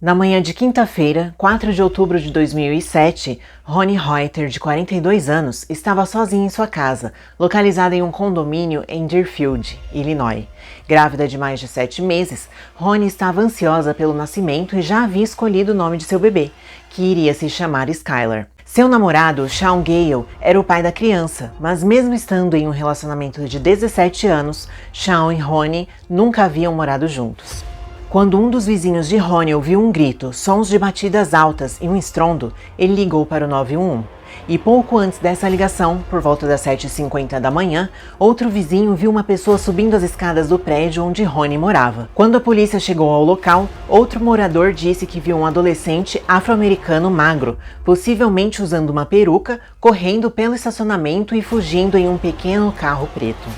Na manhã de quinta-feira, 4 de outubro de 2007, Roni Reuter, de 42 anos, estava sozinha em sua casa, localizada em um condomínio em Deerfield, Illinois. Grávida de mais de 7 meses, Roni estava ansiosa pelo nascimento e já havia escolhido o nome de seu bebê, que iria se chamar Skylar. Seu namorado, Sean Gale, era o pai da criança, mas mesmo estando em um relacionamento de 17 anos, Sean e Roni nunca haviam morado juntos. Quando um dos vizinhos de Roni ouviu um grito, sons de batidas altas e um estrondo, ele ligou para o 911. E pouco antes dessa ligação, por volta das 7h50 da manhã, outro vizinho viu uma pessoa subindo as escadas do prédio onde Roni morava. Quando a polícia chegou ao local, outro morador disse que viu um adolescente afro-americano magro, possivelmente usando uma peruca, correndo pelo estacionamento e fugindo em um pequeno carro preto.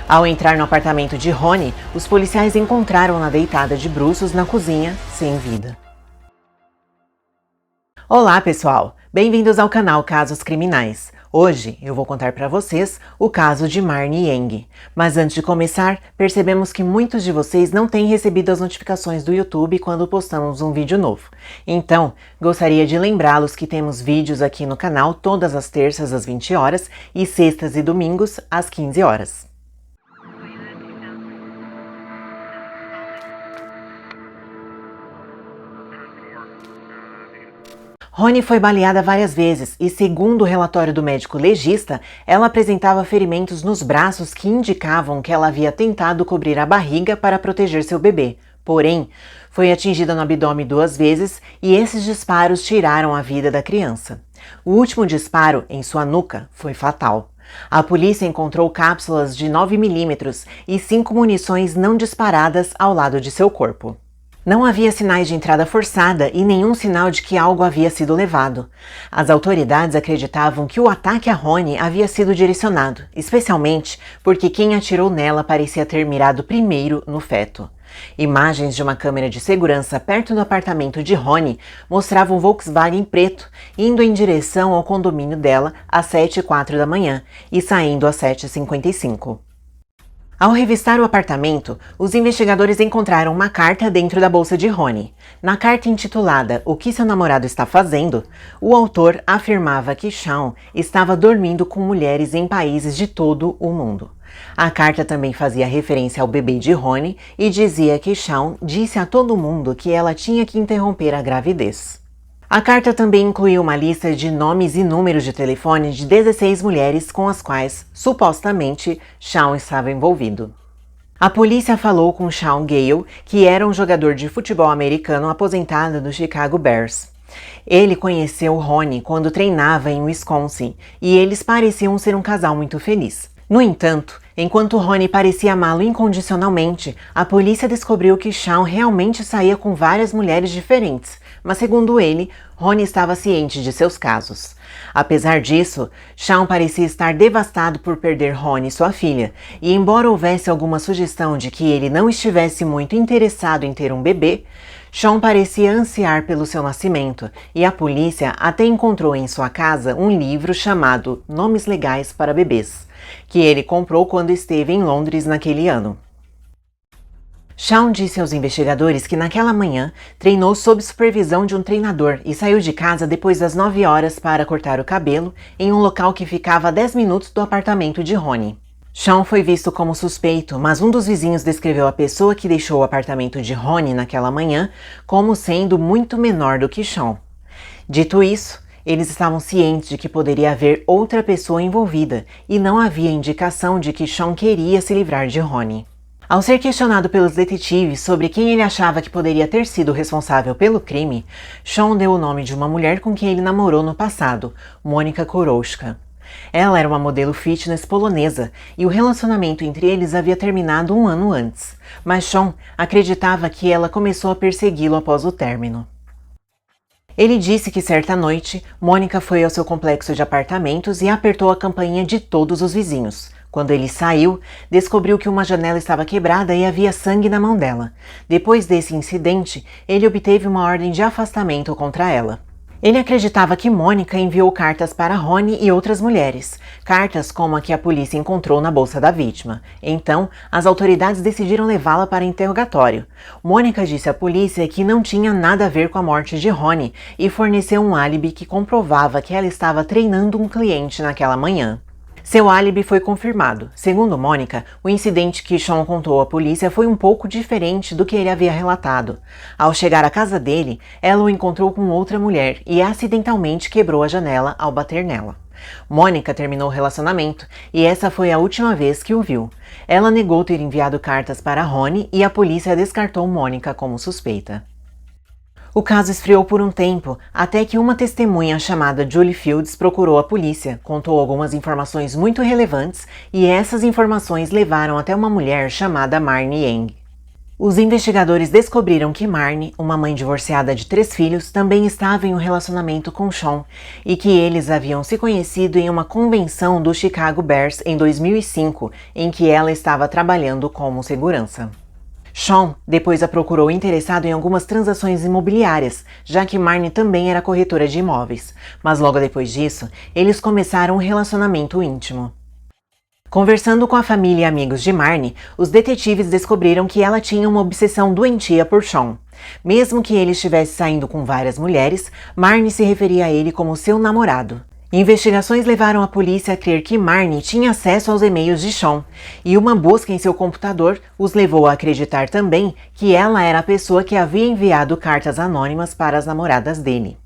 Ao entrar no apartamento de Roni, os policiais encontraram-na deitada de bruços na cozinha, sem vida. Olá pessoal, bem-vindos ao canal Casos Criminais. Hoje eu vou contar para vocês o caso de Marnie Yang. Mas antes de começar, percebemos que muitos de vocês não têm recebido as notificações do YouTube quando postamos um vídeo novo. Então, gostaria de lembrá-los que temos vídeos aqui no canal todas as terças às 20 horas e sextas e domingos às 15 horas. Roni foi baleada várias vezes e, segundo o relatório do médico legista, ela apresentava ferimentos nos braços que indicavam que ela havia tentado cobrir a barriga para proteger seu bebê. Porém, foi atingida no abdômen 2 vezes e esses disparos tiraram a vida da criança. O último disparo, em sua nuca, foi fatal. A polícia encontrou cápsulas de 9mm e 5 munições não disparadas ao lado de seu corpo. Não havia sinais de entrada forçada e nenhum sinal de que algo havia sido levado. As autoridades acreditavam que o ataque a Roni havia sido direcionado, especialmente porque quem atirou nela parecia ter mirado primeiro no feto. Imagens de uma câmera de segurança perto do apartamento de Roni mostravam um Volkswagen preto indo em direção ao condomínio dela às 7h04 da manhã e saindo às 7h55. Ao revistar o apartamento, os investigadores encontraram uma carta dentro da bolsa de Roni. Na carta intitulada O que seu namorado está fazendo, o autor afirmava que Sean estava dormindo com mulheres em países de todo o mundo. A carta também fazia referência ao bebê de Roni e dizia que Sean disse a todo mundo que ela tinha que interromper a gravidez. A carta também incluiu uma lista de nomes e números de telefone de 16 mulheres com as quais, supostamente, Sean estava envolvido. A polícia falou com Sean Gale, que era um jogador de futebol americano aposentado do Chicago Bears. Ele conheceu Roni quando treinava em Wisconsin e eles pareciam ser um casal muito feliz. No entanto, enquanto Roni parecia amá-lo incondicionalmente, a polícia descobriu que Sean realmente saía com várias mulheres diferentes, mas segundo ele, Roni estava ciente de seus casos. Apesar disso, Sean parecia estar devastado por perder Roni, sua filha, e embora houvesse alguma sugestão de que ele não estivesse muito interessado em ter um bebê, Sean parecia ansiar pelo seu nascimento, e a polícia até encontrou em sua casa um livro chamado Nomes Legais para Bebês, que ele comprou quando esteve em Londres naquele ano. Sean disse aos investigadores que naquela manhã treinou sob supervisão de um treinador e saiu de casa depois das 9 horas para cortar o cabelo em um local que ficava a 10 minutos do apartamento de Roni. Sean foi visto como suspeito, mas um dos vizinhos descreveu a pessoa que deixou o apartamento de Roni naquela manhã como sendo muito menor do que Sean. Dito isso, eles estavam cientes de que poderia haver outra pessoa envolvida e não havia indicação de que Sean queria se livrar de Roni. Ao ser questionado pelos detetives sobre quem ele achava que poderia ter sido responsável pelo crime, Sean deu o nome de uma mulher com quem ele namorou no passado, Monika Kurowska. Ela era uma modelo fitness polonesa e o relacionamento entre eles havia terminado um ano antes, mas Sean acreditava que ela começou a persegui-lo após o término. Ele disse que certa noite, Monika foi ao seu complexo de apartamentos e apertou a campainha de todos os vizinhos. Quando ele saiu, descobriu que uma janela estava quebrada e havia sangue na mão dela. Depois desse incidente, ele obteve uma ordem de afastamento contra ela. Ele acreditava que Mônica enviou cartas para Ronnie e outras mulheres, cartas como a que a polícia encontrou na bolsa da vítima. Então, as autoridades decidiram levá-la para interrogatório. Mônica disse à polícia que não tinha nada a ver com a morte de Ronnie e forneceu um álibi que comprovava que ela estava treinando um cliente naquela manhã. Seu álibi foi confirmado. Segundo Mônica, o incidente que Sean contou à polícia foi um pouco diferente do que ele havia relatado. Ao chegar à casa dele, ela o encontrou com outra mulher e acidentalmente quebrou a janela ao bater nela. Mônica terminou o relacionamento e essa foi a última vez que o viu. Ela negou ter enviado cartas para Ronnie e a polícia descartou Mônica como suspeita. O caso esfriou por um tempo, até que uma testemunha chamada Julie Fields procurou a polícia, contou algumas informações muito relevantes e essas informações levaram até uma mulher chamada Marnie Yang. Os investigadores descobriram que Marnie, uma mãe divorciada de 3 filhos, também estava em um relacionamento com Sean e que eles haviam se conhecido em uma convenção do Chicago Bears em 2005, em que ela estava trabalhando como segurança. Sean depois a procurou interessado em algumas transações imobiliárias, já que Marnie também era corretora de imóveis, mas logo depois disso, eles começaram um relacionamento íntimo. Conversando com a família e amigos de Marnie, os detetives descobriram que ela tinha uma obsessão doentia por Sean. Mesmo que ele estivesse saindo com várias mulheres, Marnie se referia a ele como seu namorado. Investigações levaram a polícia a crer que Marnie tinha acesso aos e-mails de Sean, e uma busca em seu computador os levou a acreditar também que ela era a pessoa que havia enviado cartas anônimas para as namoradas dele.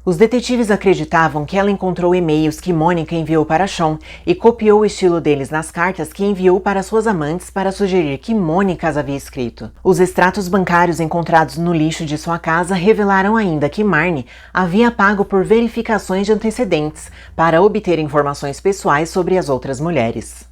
Os detetives acreditavam que ela encontrou e-mails que Mônica enviou para Sean e copiou o estilo deles nas cartas que enviou para suas amantes para sugerir que Mônica as havia escrito. Os extratos bancários encontrados no lixo de sua casa revelaram ainda que Marnie havia pago por verificações de antecedentes para obter informações pessoais sobre as outras mulheres.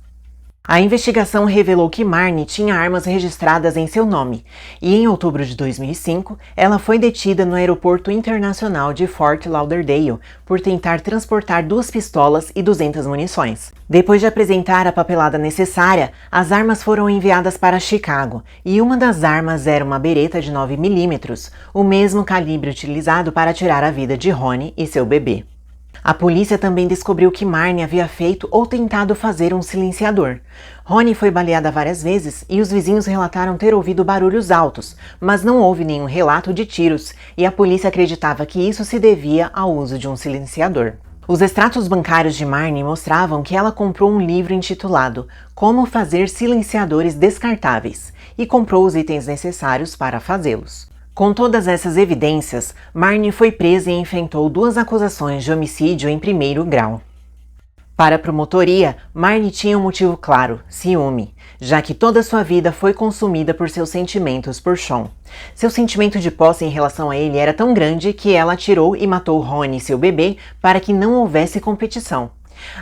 A investigação revelou que Marnie tinha armas registradas em seu nome, e em outubro de 2005, ela foi detida no aeroporto internacional de Fort Lauderdale por tentar transportar 2 pistolas e 200 munições. Depois de apresentar a papelada necessária, as armas foram enviadas para Chicago, e uma das armas era uma beretta de 9mm, o mesmo calibre utilizado para tirar a vida de Ronnie e seu bebê. A polícia também descobriu que Marnie havia feito ou tentado fazer um silenciador. Ronnie foi baleada várias vezes e os vizinhos relataram ter ouvido barulhos altos, mas não houve nenhum relato de tiros e a polícia acreditava que isso se devia ao uso de um silenciador. Os extratos bancários de Marnie mostravam que ela comprou um livro intitulado Como Fazer Silenciadores Descartáveis e comprou os itens necessários para fazê-los. Com todas essas evidências, Marnie foi presa e enfrentou 2 acusações de homicídio em 1º grau. Para a promotoria, Marnie tinha um motivo claro, ciúme, já que toda sua vida foi consumida por seus sentimentos por Sean. Seu sentimento de posse em relação a ele era tão grande que ela atirou e matou Ronnie e seu bebê para que não houvesse competição.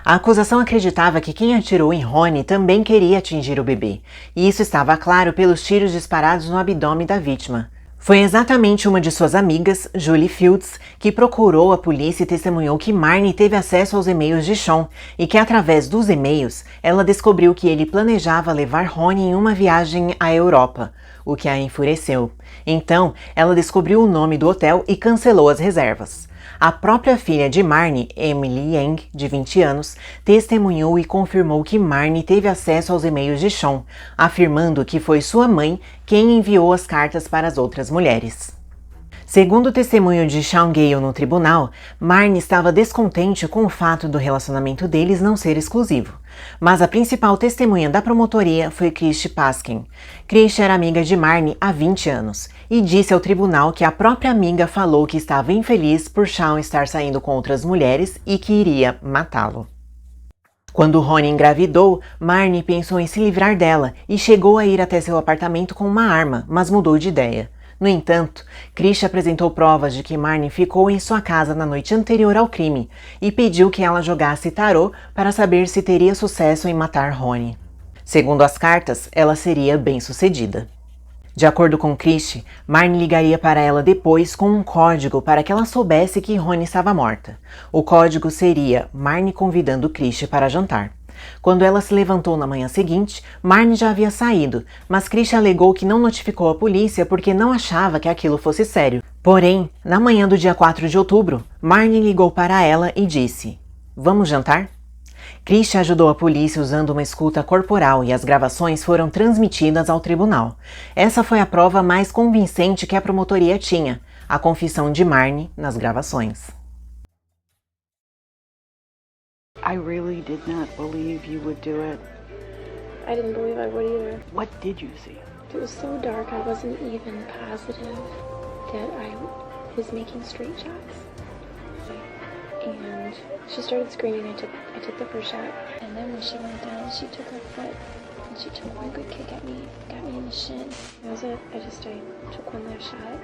A acusação acreditava que quem atirou em Ronnie também queria atingir o bebê, e isso estava claro pelos tiros disparados no abdômen da vítima. Foi exatamente uma de suas amigas, Julie Fields, que procurou a polícia e testemunhou que Marnie teve acesso aos e-mails de Sean e que, através dos e-mails, ela descobriu que ele planejava levar Ronnie em uma viagem à Europa, o que a enfureceu. Então, ela descobriu o nome do hotel e cancelou as reservas. A própria filha de Marnie, Emily Yang, de 20 anos, testemunhou e confirmou que Marnie teve acesso aos e-mails de Sean, afirmando que foi sua mãe quem enviou as cartas para as outras mulheres. Segundo o testemunho de Sean Gale no tribunal, Marnie estava descontente com o fato do relacionamento deles não ser exclusivo. Mas a principal testemunha da promotoria foi Christy Paskin. Christy era amiga de Marnie há 20 anos e disse ao tribunal que a própria amiga falou que estava infeliz por Sean estar saindo com outras mulheres e que iria matá-lo. Quando Ronnie engravidou, Marnie pensou em se livrar dela e chegou a ir até seu apartamento com uma arma, mas mudou de ideia. No entanto, Christy apresentou provas de que Marnie ficou em sua casa na noite anterior ao crime e pediu que ela jogasse tarô para saber se teria sucesso em matar Ronnie. Segundo as cartas, ela seria bem-sucedida. De acordo com Christy, Marnie ligaria para ela depois com um código para que ela soubesse que Ronnie estava morta. O código seria Marnie convidando Christy para jantar. Quando ela se levantou na manhã seguinte, Marnie já havia saído, mas Christy alegou que não notificou a polícia porque não achava que aquilo fosse sério. Porém, na manhã do dia 4 de outubro, Marnie ligou para ela e disse: "Vamos jantar?" Christie ajudou a polícia usando uma escuta corporal e as gravações foram transmitidas ao tribunal. Essa foi a prova mais convincente que a promotoria tinha, a confissão de Marnie nas gravações. I really did not believe you would do it. I didn't believe I would either. What did you see? It was so dark I wasn't even positive that I was making straight shots. And she started screaming. I took the first shot, and then when she went down, she took her foot and she took one good kick at me, got me in the shin. That was it. I took one last shot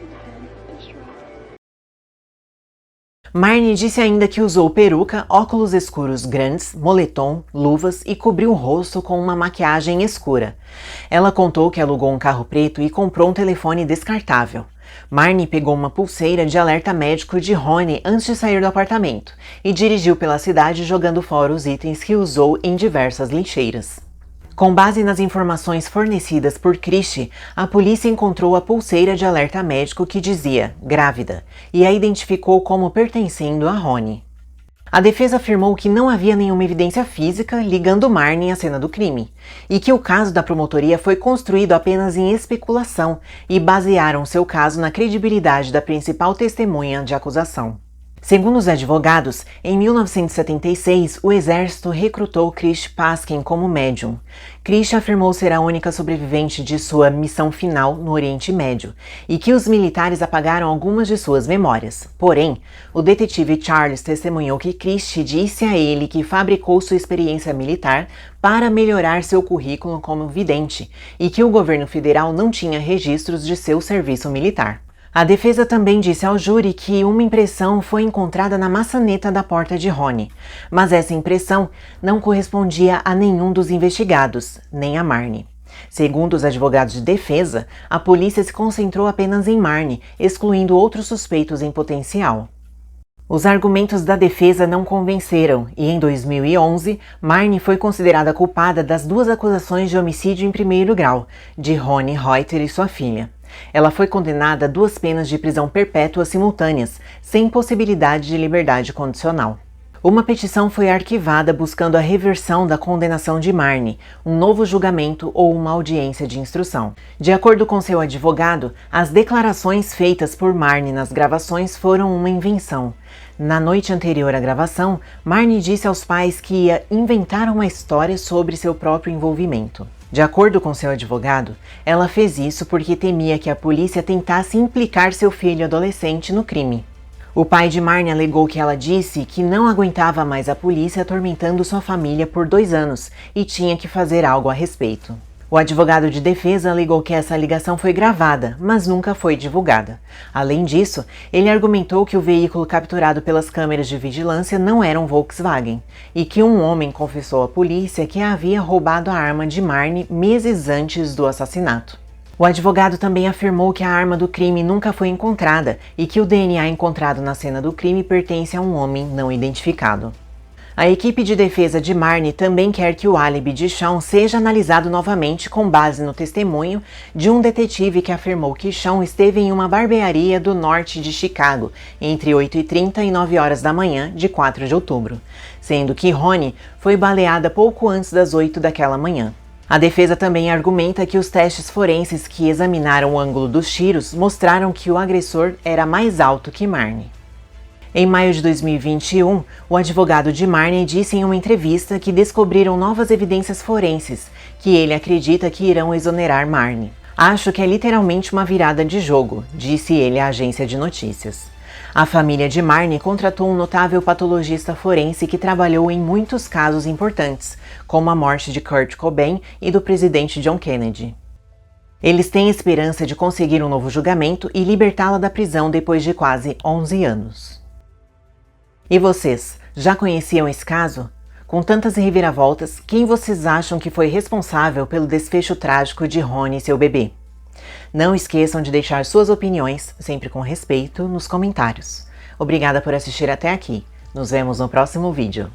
and finished her off. Marnie disse ainda que usou peruca, óculos escuros grandes, moletom, luvas e cobriu o rosto com uma maquiagem escura. Ela contou que alugou um carro preto e comprou um telefone descartável. Marnie pegou uma pulseira de alerta médico de Ronnie antes de sair do apartamento e dirigiu pela cidade jogando fora os itens que usou em diversas lixeiras. Com base nas informações fornecidas por Christie, a polícia encontrou a pulseira de alerta médico que dizia "grávida" e a identificou como pertencendo a Ronnie. A defesa afirmou que não havia nenhuma evidência física ligando Marnie à cena do crime e que o caso da promotoria foi construído apenas em especulação e basearam seu caso na credibilidade da principal testemunha de acusação. Segundo os advogados, em 1976, o exército recrutou Christie Paskin como médium. Christie afirmou ser a única sobrevivente de sua missão final no Oriente Médio e que os militares apagaram algumas de suas memórias. Porém, o detetive Charles testemunhou que Christie disse a ele que fabricou sua experiência militar para melhorar seu currículo como vidente e que o governo federal não tinha registros de seu serviço militar. A defesa também disse ao júri que uma impressão foi encontrada na maçaneta da porta de Ronnie, mas essa impressão não correspondia a nenhum dos investigados, nem a Marnie. Segundo os advogados de defesa, a polícia se concentrou apenas em Marnie, excluindo outros suspeitos em potencial. Os argumentos da defesa não convenceram e, em 2011, Marnie foi considerada culpada das duas acusações de homicídio em primeiro grau, de Ronnie Reuter e sua filha. Ela foi condenada a 2 penas de prisão perpétua simultâneas, sem possibilidade de liberdade condicional. Uma petição foi arquivada buscando a reversão da condenação de Marnie, um novo julgamento ou uma audiência de instrução. De acordo com seu advogado, as declarações feitas por Marnie nas gravações foram uma invenção. Na noite anterior à gravação, Marnie disse aos pais que ia inventar uma história sobre seu próprio envolvimento. De acordo com seu advogado, ela fez isso porque temia que a polícia tentasse implicar seu filho adolescente no crime. O pai de Marnie alegou que ela disse que não aguentava mais a polícia atormentando sua família por 2 anos e tinha que fazer algo a respeito. O advogado de defesa alegou que essa ligação foi gravada, mas nunca foi divulgada. Além disso, ele argumentou que o veículo capturado pelas câmeras de vigilância não era um Volkswagen e que um homem confessou à polícia que havia roubado a arma de Marnie meses antes do assassinato. O advogado também afirmou que a arma do crime nunca foi encontrada e que o DNA encontrado na cena do crime pertence a um homem não identificado. A equipe de defesa de Marnie também quer que o álibi de Shawn seja analisado novamente com base no testemunho de um detetive que afirmou que Shawn esteve em uma barbearia do norte de Chicago entre 8h30 e 9 horas da manhã de 4 de outubro, sendo que Ronnie foi baleada pouco antes das 8 daquela manhã. A defesa também argumenta que os testes forenses que examinaram o ângulo dos tiros mostraram que o agressor era mais alto que Marnie. Em maio de 2021, o advogado de Marnie disse em uma entrevista que descobriram novas evidências forenses, que ele acredita que irão exonerar Marnie. "Acho que é literalmente uma virada de jogo", disse ele à agência de notícias. A família de Marnie contratou um notável patologista forense que trabalhou em muitos casos importantes, como a morte de Kurt Cobain e do presidente John Kennedy. Eles têm esperança de conseguir um novo julgamento e libertá-la da prisão depois de quase 11 anos. E vocês, já conheciam esse caso? Com tantas reviravoltas, quem vocês acham que foi responsável pelo desfecho trágico de Ronnie e seu bebê? Não esqueçam de deixar suas opiniões, sempre com respeito, nos comentários. Obrigada por assistir até aqui. Nos vemos no próximo vídeo.